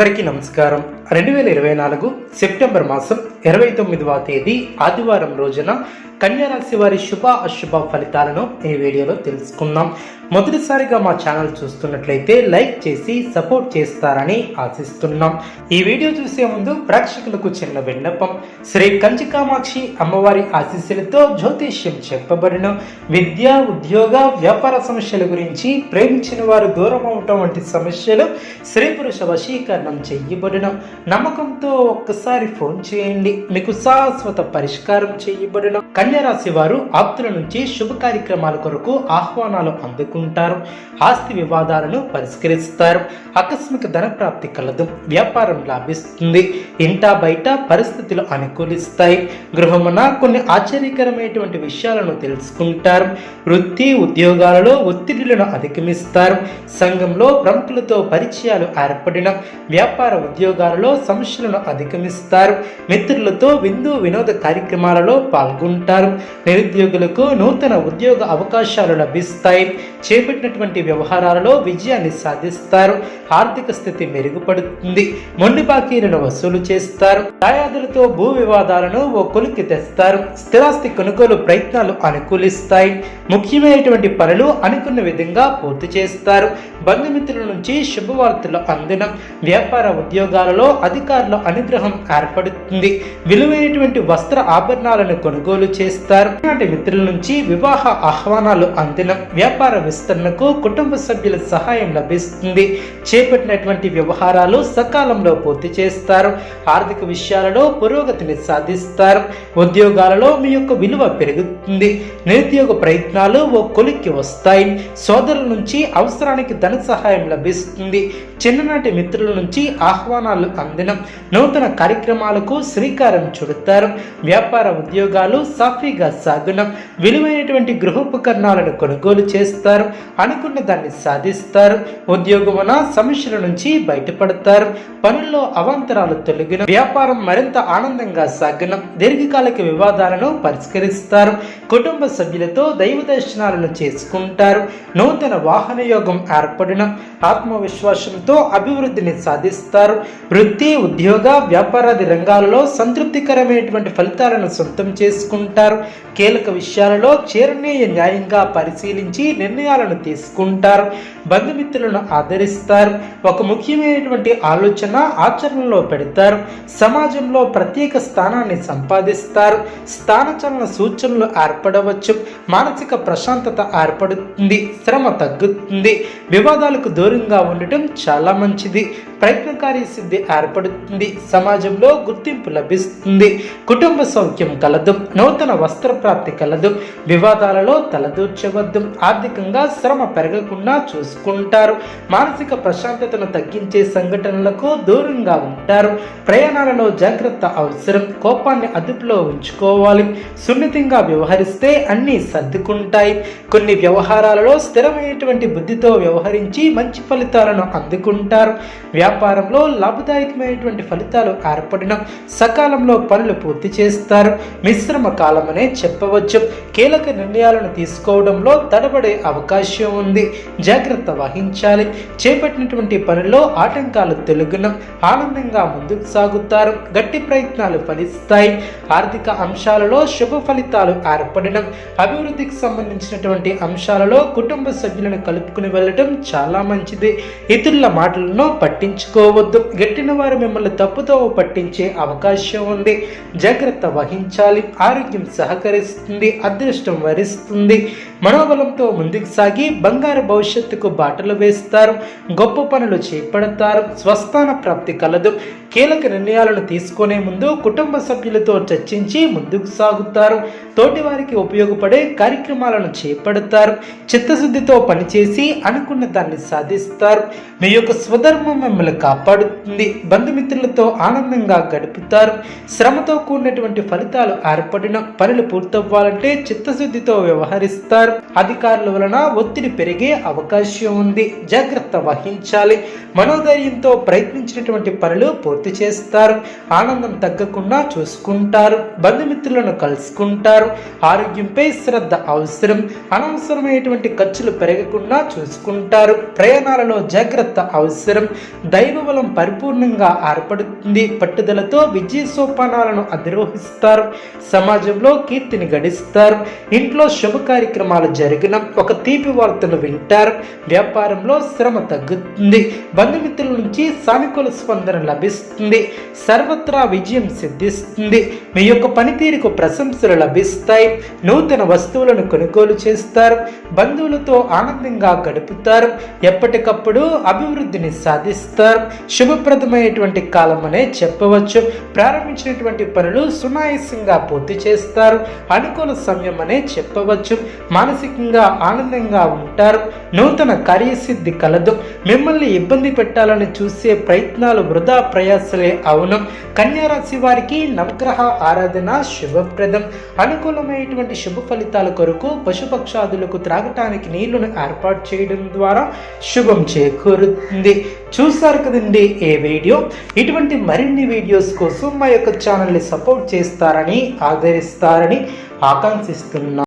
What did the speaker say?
అందరికీ నమస్కారం. 2024 సెప్టెంబర్ మాసం 29వ తేదీ ఆదివారం రోజున కన్యా రాశి వారి శుభ అశుభ ఫలితాలను ఈ వీడియోలో తెలుసుకుందాం. మొదటిసారిగా మా ఛానల్ చూస్తున్నట్లయితే లైక్ చేసి సపోర్ట్ చేస్తారని ఆశిస్తున్నాం. ఈ వీడియో చూసే ముందు ప్రేక్షకులకు చిన్న విన్నపం. శ్రీ కంచి కామాక్షి అమ్మవారి ఆశీస్సులతో జ్యోతిష్యం చెప్పబడిన విద్య, ఉద్యోగ, వ్యాపార సమస్యల గురించి, ప్రేమించిన వారు దూరం అవటం వంటి సమస్యలు, స్త్రీ పురుష వశీకరణం చేయబడిన, నమ్మకంతో ఒక్కసారి ఫోన్ చేయండి, మీకు శాశ్వత పరిష్కారం చేయబడిన. కన్యా రాశి వారు ఆప్తుల నుంచి శుభ కార్యక్రమాల కొరకు ఆహ్వానాలు అందుకుంటారు. ఆస్తి వివాదాలను పరిష్కరిస్తారు. ఆకస్మిక ధన ప్రాప్తి కలదు. వ్యాపారం లాభిస్తుంది. ఇంటా బయట పరిస్థితులు అనుకూలిస్తాయి. గృహమున కొన్ని ఆశ్చర్యకరమైనటువంటి విషయాలను తెలుసుకుంటారు. వృత్తి ఉద్యోగాలలో ఒత్తిడులను అధిగమిస్తారు. సంఘంలో ప్రముఖులతో పరిచయాలు ఏర్పడిన, వ్యాపార ఉద్యోగాలలో సమస్యలను అధిగమిస్తారు. మిత్రులతో విందు వినోద కార్యక్రమాలలో పాల్గొంటారు. నిరుద్యోగులకు నూతన ఉద్యోగ అవకాశాలు లభిస్తాయి. చేపట్టినటువంటి వ్యవహారాలలో విజయాన్ని సాధిస్తారు. ఆర్థిక స్థితి మెరుగుపడుతుంది. మొండి బాకీలను వసూలు చేస్తారు. దాయాదులతో భూ వివాదాలను ఓ కొలిక్కి తెస్తారు. స్థిరాస్తి కొనుగోలు ప్రయత్నాలు అనుకూలిస్తాయి. ముఖ్యమైనటువంటి పనులు అనుకున్న విధంగా పూర్తి చేస్తారు. బంధుమిత్రుల నుంచి శుభవార్తలు అందిన, వ్యాపార ఉద్యోగాలలో అధికారుల అనుగ్రహం ఏర్పడుతుంది. విలువైనటువంటి వస్త్ర ఆభరణాలను కొనుగోలు చేస్తారు. నాటి మిత్రుల నుంచి వివాహ ఆహ్వానాలు అందిన, వ్యాపార విస్తరణకు కుటుంబ సభ్యుల సహాయం లభిస్తుంది. చేపట్టినటువంటి వ్యవహారాలు సకాలంలో పూర్తి చేస్తారు. ఆర్థిక విషయాలలో పురోగతిని సాధిస్తారు. ఉద్యోగాలలో మీ యొక్క విలువ పెరుగుతుంది. నిరుద్యోగ ప్రయత్నాలు ఓ కొలిక్కి వస్తాయి. సోదరుల నుంచి అవసరానికి ధన సహాయం లభిస్తుంది. చిన్ననాటి మిత్రుల నుంచి ఆహ్వానాలు అందిన, నూతన కార్యక్రమాలకు శ్రీకారం చుడతారు. వ్యాపార ఉద్యోగాలు సాఫీగా సాగున, విలువైనటువంటి గృహోపకరణాలను కొనుగోలు చేస్తారు. అనుకున్న దాన్ని సాధిస్తారు. ఉద్యోగమున సమస్యల నుంచి బయటపడతారు. పనుల్లో అవాంతరాలు తొలగిన, వ్యాపారం మరింత ఆనందంగా సాగిన, దీర్ఘకాలిక వివాదాలను పరిష్కరిస్తారు. కుటుంబ సభ్యులతో దైవ దర్శనాలను చేసుకుంటారు. నూతన వాహన యోగం ఏర్పడిన, ఆత్మవిశ్వాసంతో అభివృద్ధిని సాధిస్తారు. వృత్తి ఉద్యోగ వ్యాపారాది రంగాలలో సంతృప్తికరమైనటువంటి ఫలితాలను సొంతం చేసుకుంటారు. కీలక విషయాలలో చీరనీయ న్యాయంగా పరిశీలించి నిర్ణయాలను తీసుకుంటారు. బంధుమిత్రులను ఆదరిస్తారు. ఒక ముఖ్యమైనటువంటి ఆలోచన ఆచరణలో పెడతారు. సమాజంలో ప్రత్యేక స్థానాన్ని సంపాదిస్తారు. స్థానచలన సూచనలు ఏర్పడవచ్చు. మానసిక ప్రశాంతత ఏర్పడుతుంది. శ్రమ తగ్గుతుంది. వివాదాలకు దూరంగా ఉండటం చాలా మంచిది. ప్రయత్నకారి సిద్ధి ఏర్పడుతుంది. సమాజంలో గుర్తింపు లభిస్తుంది. కుటుంబ సౌఖ్యం కలదు. నూతన వస్త్ర ప్రాప్తి కలదు. వివాదాలలో తలదూర్చవద్దు. ఆర్థికంగా శ్రమ పెరగకుండా చూసుకుంటారు. మానసిక ప్రశాంతతను తగ్గించే సంఘటనలకు దూరంగా ఉంటారు. ప్రయాణాలలో జాగ్రత్త అవసరం. కోపాన్ని అదుపులో ఉంచుకోవాలి. సున్నితంగా వ్యవహరిస్తే అన్నీ సర్దుకుంటాయి. కొన్ని వ్యవహారాలలో స్థిరమైనటువంటి బుద్ధితో వ్యవహరించి మంచి ఫలితాలను అందుకుంటారు. వ్యాపారంలో లాభదాయకమైనటువంటి ఫలితాలు ఏర్పడిన, సకాలంలో పనులు పూర్తి చేస్తారు. మిశ్రమ కాలమనే చెప్పవచ్చు. కీలక నిర్ణయాలను తీసుకోవడంలో తడబడే అవకాశం ఉంది. జాగ్రత్త వహించాలి. చేపట్టినటువంటి పనుల్లో ఆటంకాలు తొలగిన, ఆనందంగా ముందుకు సాగుతారు. గట్టి ప్రయత్నాలు ఫలిస్తాయి. ఆర్థిక అంశాలలో శుభ ఫలితాలు ఏర్పడిన, అభివృద్ధికి సంబంధించినటువంటి అంశాలలో కుటుంబ సభ్యులను కలుపుకుని వెళ్ళటం చాలా మంచిది. ఇతరుల మాటలను పట్టించుకోవద్దు. గట్టిన వారు మిమ్మల్ని తప్పుతో పట్టించే అవకాశం ఉంది. జాగ్రత్త వహించాలి. ఆరోగ్యం సహకరిస్తుంది. అదృష్టం వరిస్తుంది. మనోబలంతో ముందుకు సాగి బంగారు భవిష్యత్తుకు బాటలు వేస్తారు. గొప్ప పనులు చేపడతారు. స్వస్థాన ప్రాప్తి కలదు. కీలక నిర్ణయాలను తీసుకునే ముందు కుటుంబ సభ్యులతో చర్చించి ముందుకు సాగుతారు. తోటి వారికి ఉపయోగపడే కార్యక్రమాలను చేపడతారు. చిత్తశుద్ధితో పనిచేసి అనుకున్న దాన్ని సాధిస్తారు. మీ యొక్క స్వధర్మం మిమ్మల్ని కాపాడుతుంది. బంధుమిత్రులతో ఆనందంగా గడుపుతారు. శ్రమతో కూడినటువంటి ఫలితాలు ఏర్పడిన, పనులు పూర్తవ్వాలంటే చిత్తశుద్ధితో వ్యవహరిస్తారు. చేస్తారు. అధికారుల వలన ఒత్తిడి పెరిగే అవకాశం ఉంది, జాగ్రత్త వహించాలి. మనోధైర్యంతో ప్రయత్నించినటువంటి పనులు పూర్తి చేస్తారు. ఆనందం తగ్గకుండా చూసుకుంటారు. బంధుమిత్రులను కలుసుకుంటారు. ఆరోగ్యంపై శ్రద్ధ అవసరం. అనవసరమైనటువంటి ఖర్చులు పెరగకుండా చూసుకుంటారు. ప్రయాణాలలో జాగ్రత్త అవసరం. దైవ బలం పరిపూర్ణంగా ఏర్పడుతుంది. పట్టుదలతో విజయ సోపానాలను అధిరోహిస్తారు. సమాజంలో కీర్తిని గడిస్తారు. ఇంట్లో శుభ కార్యక్రమాలు జరిగిన ఒక తీపి వార్తను వింటారు. వ్యాపారంలో శ్రమ తగ్గుతుంది. బంధుమిత్రుల నుంచి సానుకూల స్పందన లభిస్తుంది. సర్వత్రా విజయం సిద్ధిస్తుంది. మీ యొక్క పనితీరుకు ప్రశంసలు లభిస్తాయి. నూతన వస్తువులను కొనుగోలు చేస్తారు. బంధువులతో ఆనందంగా గడుపుతారు. ఎప్పటికప్పుడు అభివృద్ధిని సాధిస్తారు. శుభప్రదమైనటువంటి కాలం అనే చెప్పవచ్చు. ప్రారంభించినటువంటి పనులు సునాయాసంగా పూర్తి చేస్తారు. అనుకూల సమయం అనే చెప్పవచ్చు. మానసికంగా ఆనందంగా ఉంటారు. నూతన కార్యసిద్ధి కలదు. మిమ్మల్ని ఇబ్బంది పెట్టాలని చూసే ప్రయత్నాలు వృధా ప్రయాసలే అవును. కన్యా రాశి వారికి నవగ్రహ ఆరాధన శుభప్రదం. అనుకూలమైనటువంటి శుభ ఫలితాల కొరకు పశుపక్షాదులకు త్రాగటానికి నీళ్లను ఏర్పాటు చేయడం ద్వారా శుభం చేకూరుతుంది. చూసారు కదండి ఈ వీడియో. ఇటువంటి మరిన్ని వీడియోస్ కోసం మా యొక్క ఛానల్ని సపోర్ట్ చేస్తారని ఆదరిస్తారని ఆకాంక్షిస్తున్నాను.